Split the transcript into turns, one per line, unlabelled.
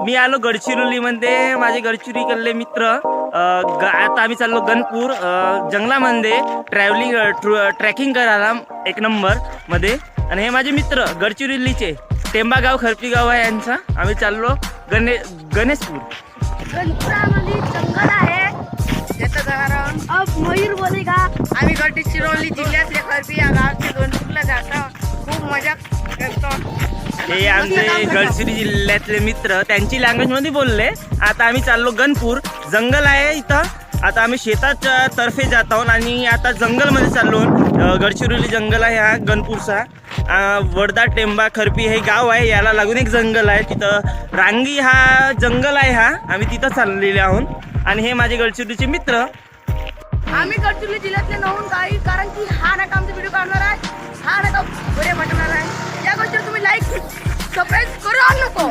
मी आलो गडचिरोलीमध्ये, माझे गडचिरोलीकडले मित्र. आता आम्ही चाललो गणपूर जंगलामध्ये ट्रॅकिंग करायला 1 नंबर मध्ये. आणि हे माझे मित्र गडचिरोलीचे, टेंबागाव खरपी गाव आहे यांचा. आम्ही चाललो गणेशपूर.
गणपुरामध्ये जंगल आहे.
याचा जाणार
अब मयूर बोलेगा.
आम्ही गडचिरोली जिल्ह्यातले खरपी या गावचे गणपूरला जातो. खूप मजा करतो.
हे आमचे गडचिरोली जिल्ह्यातले मित्र त्यांची लँग्वेज मध्ये बोलले. आता आम्ही चाललो गणपूर. जंगल आहे इथं. आता आम्ही शेताच्या तर्फे जात आहोत आणि आता जंगलमध्ये चाललो. गडचिरोली जंगल आहे हा गणपूरचा. वडदा टेंबा खरपी हे गाव आहे, याला लागून एक जंगल आहे. तिथं रांगी हा जंगल आहे. आम्ही तिथं चाललेले आहोत. आणि हे माझे गडचिरोलीचे मित्र.
आम्ही गडचिरोली जिल्ह्यातले नवून काही, कारण की हा नका आमचा व्हिडिओ काढणार आहे, हा नका व्हिडिओ पाठवणार आहे. या गोष्टीवर तुम्ही लाईक सबस्क्राईब करू नको.